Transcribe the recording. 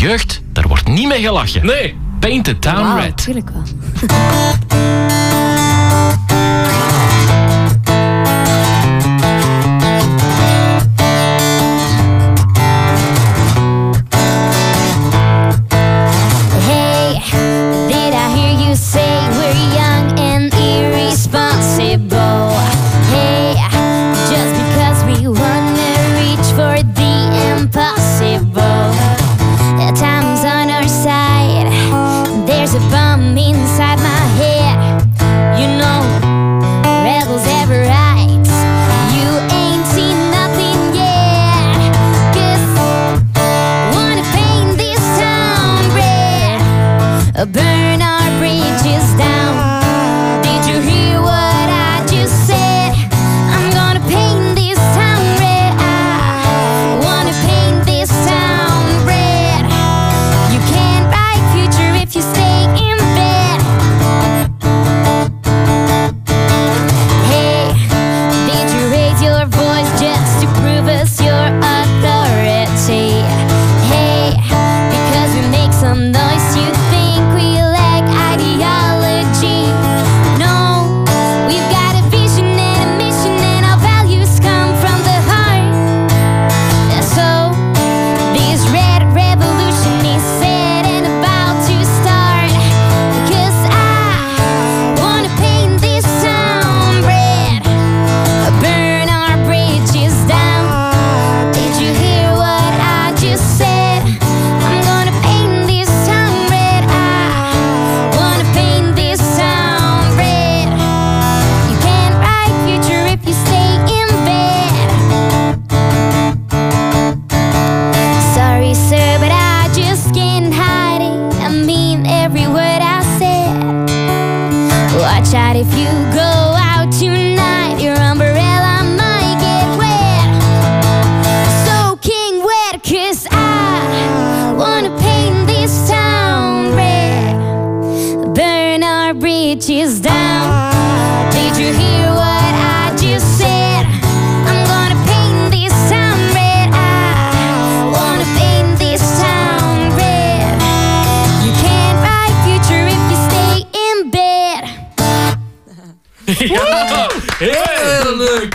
jeugd, daar wordt niet mee gelachen. Nee. Paint the town red. Tuurlijk wel. Burn our bridges down. Did you hear what I just said? I'm gonna paint this town red. I wanna paint this town red. You can't write future if you stay in bed. Hey, did you raise your voice just to prove us your authority? Hey, because we make some noise, you watch out if you go out tonight, your umbrella might get wet, soaking wet, 'cause I wanna paint this town red, burn our bridges down. Did you hear what I just said? I'm gonna paint this town red. I wanna paint this town red. You can't write future if you stay in bed. Ja, heel leuk.